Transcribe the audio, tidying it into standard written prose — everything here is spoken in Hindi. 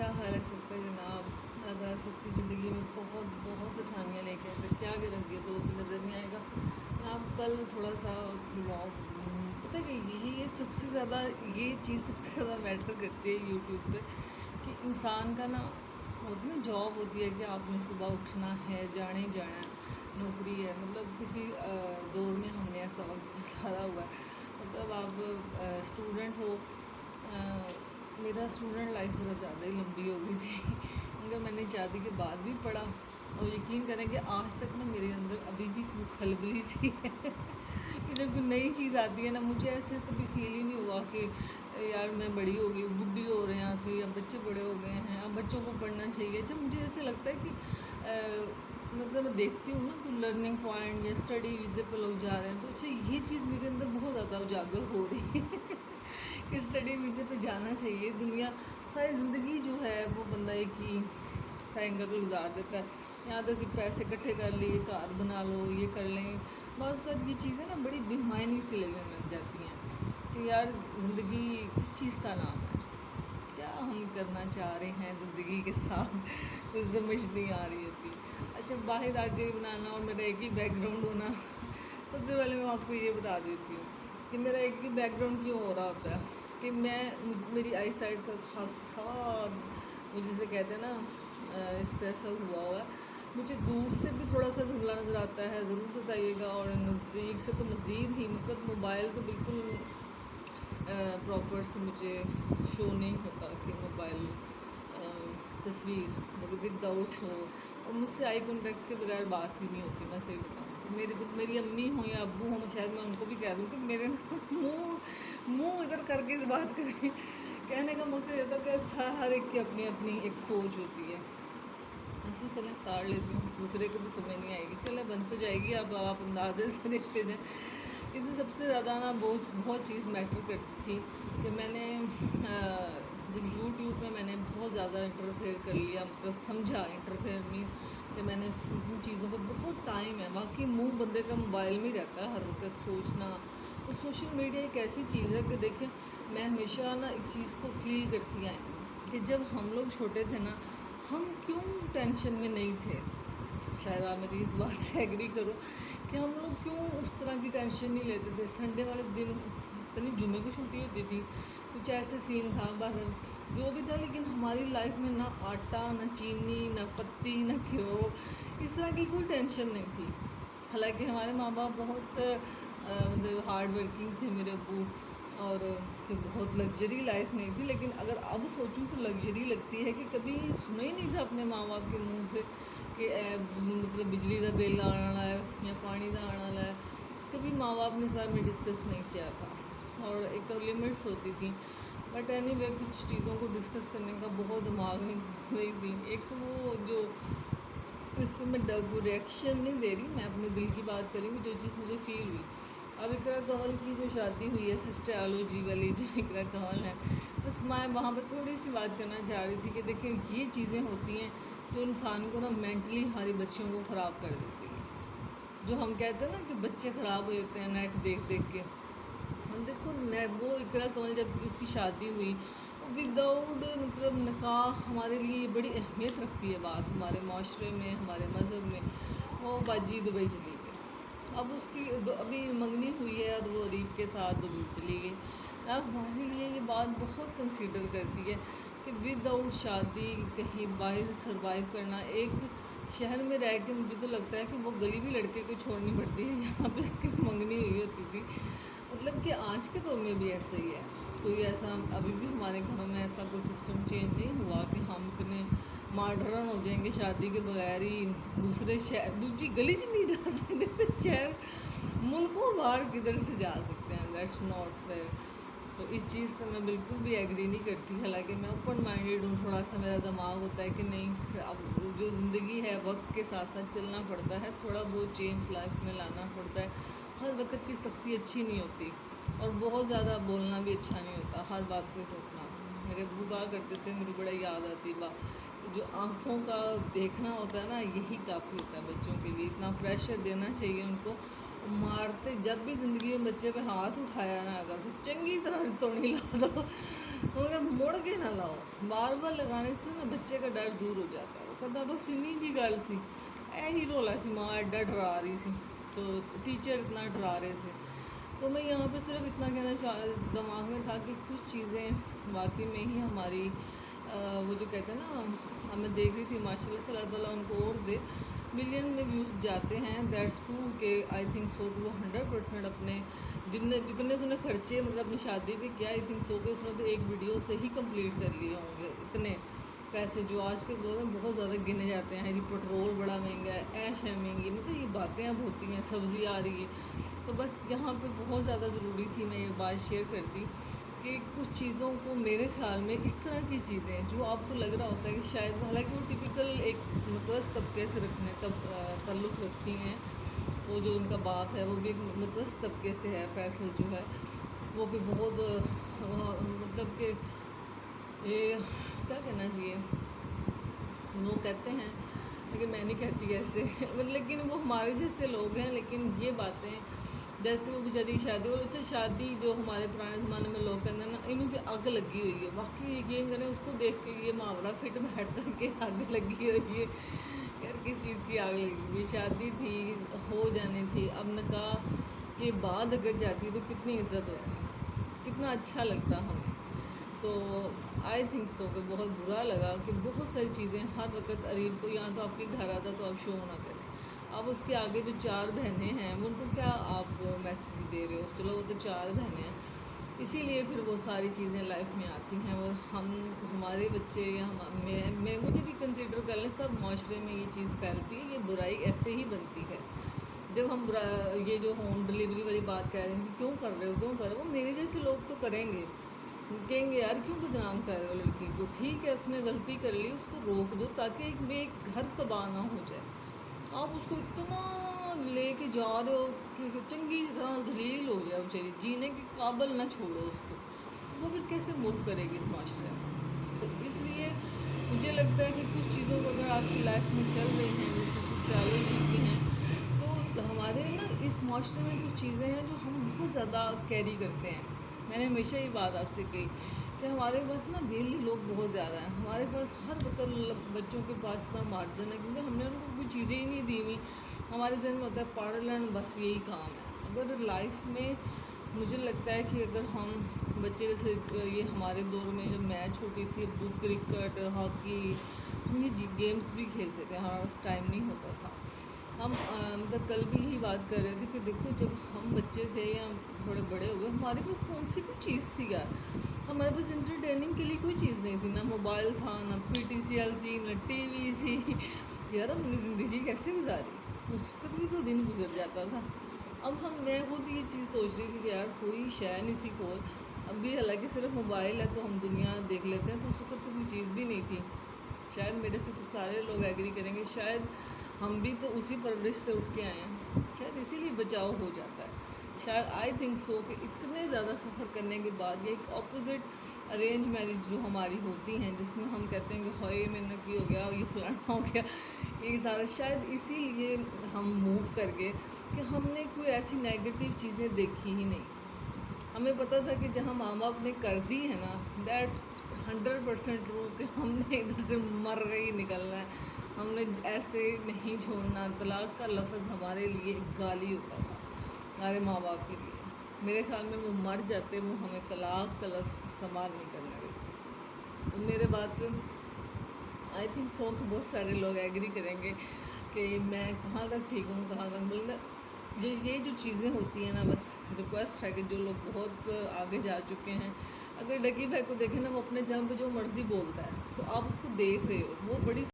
क्या हाल है सबका जनाब। अल्लाह ताला सबकी ज़िंदगी में बहुत बहुत आसानियाँ लेके आए। क्या क्या रख दिया तो भी नज़र नहीं आएगा। आप कल थोड़ा सा ब्लॉग पता है कि ये सबसे ज़्यादा ये चीज़ सबसे ज़्यादा मैटर करती है यूट्यूब पे कि इंसान का ना होती है ना जॉब होती है कि आपने सुबह उठना है, जाना ही जाना है, नौकरी है। मतलब किसी दौर में हमने ऐसा वक्त गुजारा हुआ है। मतलब आप स्टूडेंट हो। मेरा स्टूडेंट लाइफ ज़रा ज़्यादा ही लंबी हो गई थी क्योंकि मैंने शादी के बाद भी पढ़ा। और यकीन करें कि आज तक ना मेरे अंदर अभी भी कोई खलबली सी है कि जब कोई नई चीज़ आती है ना, मुझे ऐसे कभी फील ही नहीं हुआ कि यार मैं बड़ी हो गई, बुढ़ी हो रहे हैं ऐसे, अब बच्चे बड़े हो गए हैं, अब बच्चों को पढ़ना चाहिए। जब मुझे ऐसे लगता है कि मतलब मैं देखती हूँ ना कि लर्निंग पॉइंट या स्टडी वीज़े पर लोग जा रहे हैं, तो अच्छा ये चीज़ मेरे अंदर बहुत ज़्यादा उजागर हो रही है कि स्टडी वीज़े पे जाना चाहिए। दुनिया सारी ज़िंदगी जो है वो बंदा एक ही साइकिल पर गुजार देता है। यहाँ तो सिर्फ पैसे इकट्ठे कर लिए, कार बना लो, ये कर लें, बस का ये चीज़ें ना बड़ी बेमायनी सी लगने लग जाती हैं कि यार ज़िंदगी किस चीज़ का नाम है, क्या हम करना चाह रहे हैं ज़िंदगी के साथ कुछ समझ नहीं आ रही होती। अच्छा, बाहर आके बनाना और मेरा एक ही बैकग्राउंड होना। सबसे पहले मैं आपको ये बता देती हूँ कि मेरा एक ही बैकग्राउंड क्यों हो रहा होता है कि मेरी आई साइड का खासा, मुझे जिसे कहते हैं ना स्पेशल हुआ है। मुझे दूर से भी थोड़ा सा धुंधला नज़र आता है, ज़रूर बताइएगा। और नज़दीक से तो मज़ीद ही, मतलब मोबाइल तो बिल्कुल प्रॉपर से मुझे शो नहीं होता कि मोबाइल तस्वीर मतलब विदाउट हो, और मुझसे आई कॉन्टेक्ट के बगैर बात ही नहीं होती। मैं सही बताऊँ, मेरी अम्मी हो या अब्बू हो, शायद मैं उनको भी कह दूँ कि मेरे मुंह इधर करके बात करें। कहने का मकसद ये था कि हर एक की अपनी अपनी एक सोच होती है। अच्छा चलें, ताड़ लेती हूँ, दूसरे को भी समझ नहीं आएगी, चले बन तो जाएगी। अब आप अंदाजे से देखते जाए। इसमें सबसे ज़्यादा ना बहुत बहुत चीज़ मैटर करती थी कि मैंने जब यूट्यूब पे मैंने बहुत ज़्यादा इंटरफेयर कर लिया, मतलब समझा इंटरफेयर मीन कि मैंने इन चीज़ों को बहुत टाइम है। बाकी मुंह बंदे का मोबाइल में ही रहता है हर वक्त सोचना। तो सोशल मीडिया एक ऐसी चीज़ है कि देखें, मैं हमेशा ना एक चीज़ को फील करती आई कि जब हम लोग छोटे थे ना, हम क्यों टेंशन में नहीं थे। शायद आप मेरी इस बात से एग्री करो कि हम लोग क्यों उस तरह की टेंशन नहीं लेते थे। संडे वाले दिन पता नहीं जुमे को छुट्टी होती थी, कुछ ऐसे सीन था, बस जो भी था। लेकिन हमारी लाइफ में ना आटा, ना चीनी, ना पत्ती, ना घ्यो, इस तरह की कोई टेंशन नहीं थी। हालांकि हमारे माँ बाप बहुत मतलब हार्ड वर्किंग थे मेरे अब्बू, और कि बहुत लग्जरी लाइफ नहीं थी। लेकिन अगर अब सोचूं तो लग्जरी लगती है कि कभी सुना ही नहीं था अपने माँ बाप के मुंह से कि मतलब बिजली का बिल आना है या पानी का आना है। कभी माँ बाप ने इस बारे में डिस्कस नहीं किया था, और एक तो लिमिट्स होती थी। बट एनीवे कुछ चीज़ों को डिस्कस करने का बहुत दिमाग में घूम रही थी। एक तो वो जो इस पर मैं रिएक्शन नहीं दे रही, मैं अपने दिल की बात करूँगी, जो चीज़ मुझे फील हुई। अब इकरा कौल की जो शादी हुई है, सिस्टर आलोजी वाली जो इकरा कौल है, बस मैं वहाँ पर थोड़ी सी बात करना चाह रही थी कि देखिए ये चीज़ें होती हैं जो इंसान को ना मेंटली हमारी बच्चियों को ख़राब कर देती है। जो हम कहते हैं ना कि बच्चे ख़राब हो जाते हैं नेट देख देख के। हम देखो वो इकरा कौल जब उसकी शादी हुई विदाउट मतलब निकाह, हमारे लिए बड़ी अहमियत रखती है बात हमारे माशरे में, हमारे मज़हब में। वो बाजी दुबई चली गई, अब उसकी अभी मंगनी हुई है और वो रीप के साथ दुबई चली गई। अब हमारे लिए ये बात बहुत कंसीडर करती है कि विदाउट शादी कहीं बाहर सरवाइव करना। एक शहर में रह के मुझे तो लगता है कि वो गली भी लड़के को छोड़नी पड़ती है जहाँ पे उसकी मंगनी हुई होती थी। मतलब कि आज के दौर में भी ऐसा ही है। कोई ऐसा अभी भी हमारे घरों में ऐसा कोई सिस्टम चेंज नहीं हुआ कि हम इतने मॉडर्न हो जाएंगे शादी के बगैर ही दूसरे शहर, दूसरी गली से नहीं जा सकते तो शहर मुल्कों बाहर किधर से जा सकते हैं। That's not fair. तो इस चीज़ से मैं बिल्कुल भी एग्री नहीं करती। हालांकि मैं ओपन माइंडेड हूँ, थोड़ा सा मेरा दिमाग होता है कि नहीं, अब जो ज़िंदगी है वक्त के साथ साथ चलना पड़ता है, थोड़ा बहुत चेंज लाइफ में लाना पड़ता है। हर वक्त की सख्ती अच्छी नहीं होती, और बहुत ज़्यादा बोलना भी अच्छा नहीं होता, हर बात को टोकना। मेरे अब्बू कहा करते थे, मुझे बड़ा याद आती बात, जो आँखों का देखना होता है ना, यही काफ़ी होता है बच्चों के लिए। इतना प्रेशर देना चाहिए उनको, मारते जब भी ज़िंदगी में बच्चे पे हाथ उठाया ना, अगर तो चंगी तरह तोड़ी ला दो उन्होंने मुड़ के ना लाओ, बार बार लगाने से ना बच्चे का डर दूर हो जाता है। वो कहता बस इन्नी जी गल सी, यही रोला सी, माँ एडा डरा रही सी, तो टीचर इतना डरा रहे थे। तो मैं यहाँ पे सिर्फ इतना कहना दिमाग में था कि कुछ चीज़ें वाकई में ही हमारी वो जो कहते हैं ना, मैं देख रही थी माशाल्लाह से, अल्लाह ताला उनको और दे, मिलियन में व्यूज़ जाते हैं, दैट्स ट्रू के आई थिंक सो कि वो 100% अपने जितने उसने खर्चे मतलब अपनी शादी पे किया, आई थिंक सो कि उसने तो एक वीडियो से ही कंप्लीट कर लिए होंगे इतने पैसे, जो आज के दौर में बहुत ज़्यादा गिने जाते हैं। ये पेट्रोल बड़ा महंगा है, ऐश है महंगी, मतलब ये बातें अब होती हैं, सब्ज़ी आ रही है। तो बस यहाँ पे बहुत ज़्यादा ज़रूरी थी मैं ये बात शेयर करती कि कुछ चीज़ों को मेरे ख्याल में इस तरह की चीज़ें जो आपको लग रहा होता है कि शायद, हालांकि वो टिपिकल एक मतवस तबके से रखने ताल्लुक़ रखती हैं, वो जो उनका बाप है वो भी एक मतवस तबके से है, फैसल जो है वो भी बहुत मतलब कि ये क्या कहना चाहिए, वो कहते हैं, लेकिन मैं नहीं कहती ऐसे लेकिन वो हमारे जैसे लोग हैं। लेकिन ये बातें जैसे वो बेचारी की शादी, और अच्छा शादी जो हमारे पुराने ज़माने में लोग कहते हैं ना, इन्हों की आग लगी हुई है, वाकई यकीन करें उसको देख के ये मुहावरा फिट बैठता कि आग लगी हुई है। यार किस चीज़ की आग लगी हुई, शादी थी, हो जानी थी, अब निकाह के बाद अगर जाती तो कितनी इज्जत होती, कितना अच्छा लगता हमें। तो आई थिंक सो कि बहुत बुरा लगा कि बहुत सारी चीज़ें हर वक्त अरीब को, यहाँ तो आपके घर आता तो आप शो ना करें, अब उसके आगे जो 4 बहनें हैं उनको क्या आप मैसेज दे रहे हो, चलो वो तो 4 बहनें हैं, इसीलिए फिर वो सारी चीज़ें लाइफ में आती हैं। और हम हमारे बच्चे या मैं मुझे भी कंसिडर कर लें, सब माशरे में ये चीज़ फैलती है, ये बुराई ऐसे ही बनती है। जब हम ये जो होम डिलीवरी वाली बात कह रहे हैं कि क्यों कर रहे हो, क्यों कर रहे हो, वो मेरे जैसे लोग तो करेंगे, कहेंगे यार क्यों बदनाम कर रहे हो लड़की को, ठीक है उसने गलती कर ली, उसको रोक दो ताकि एक घर तबाह ना हो जाए। आप उसको इतना लेके जा रहे हो कि चंगी तरह जलील हो जाए बेचारी, जीने के काबिल ना छोड़ो उसको, वो फिर कैसे मूव करेगी इस माशरे में। तो इसलिए मुझे लगता है कि कुछ चीज़ों को अगर आपकी लाइफ में चल रही हैं, जैसे सोशलॉजी की हैं, तो हमारे ना इस माशरे में कुछ चीज़ें हैं जो हम बहुत ज़्यादा कैरी करते हैं। मैंने हमेशा ये बात आपसे कही कि हमारे पास ना वेली लोग बहुत ज़्यादा हैं, हमारे पास हर वक्त बच्चों के पास इतना मार्जिन है, क्योंकि हमने उनको कोई चीज़ें ही नहीं दी हुई। हमारे जहन में होता है पढ़ लें, बस यही काम है। अगर लाइफ में मुझे लगता है कि अगर हम बच्चे जैसे ये हमारे दौर में जब मैं छोटी थी, क्रिकेट, हॉकी, हम ये गेम्स भी खेलते थे, हमारे पास टाइम नहीं होता था। हम मतलब कल भी यही बात कर रहे थे कि देखो जब हम बच्चे थे या थोड़े बड़े हुए, हमारे पास कौन सी कोई चीज़ थी यार, हमारे पास इंटरटेनिंग के लिए कोई चीज़ नहीं थी, ना मोबाइल था, ना PTCL थी, ना TV थी। यार हमने ज़िंदगी कैसे गुजारी, उस वक्त भी तो दिन गुजर जाता था। अब मैं खुद ये चीज़ सोच रही थी कि यार कोई शय नहीं सी कोल, अभी हालांकि सिर्फ मोबाइल है तो हम दुनिया देख लेते हैं, तो उस वक्त तो कोई चीज़ भी नहीं थी। शायद मेरे से कुछ सारे लोग एग्री करेंगे, शायद हम भी तो उसी परवरिश से उठ के आए हैं, शायद इसीलिए बचाव हो जाता है। शायद आई थिंक सो कि इतने ज़्यादा सफ़र करने के बाद ये एक ऑपोजिट अरेंज मैरिज जो हमारी होती हैं, जिसमें हम कहते हैं कि होए में नकी हो गया, ये फलाना हो गया, ये ज़्यादा शायद इसीलिए हम मूव कर गए कि हमने कोई ऐसी नेगेटिव चीज़ें देखी ही नहीं। हमें पता था कि जहाँ माँ बाप ने कर दी है ना, दैट्स 100% ट्रू कि हमने इधर से मर गई निकलना है, हमने ऐसे नहीं छोड़ना। तलाक का लफ्ज़ हमारे लिए गाली होता था हमारे माँ बाप के लिए। मेरे ख्याल में वो मर जाते, वो हमें तलाक का लफ्ज़ इस्तेमाल नहीं करने देते। तो मेरे बात पे आई थिंक सो कि बहुत सारे लोग एग्री करेंगे कि मैं कहाँ तक ठीक हूँ, कहाँ तक, मतलब ये जो चीज़ें होती हैं ना, बस रिक्वेस्ट है कि जो लोग बहुत आगे जा चुके हैं, अगर डकी भाई को देखें ना, वो अपने जहाँ पे जो मर्ज़ी बोलता है, तो आप उसको देख रहे हो, वो बड़ी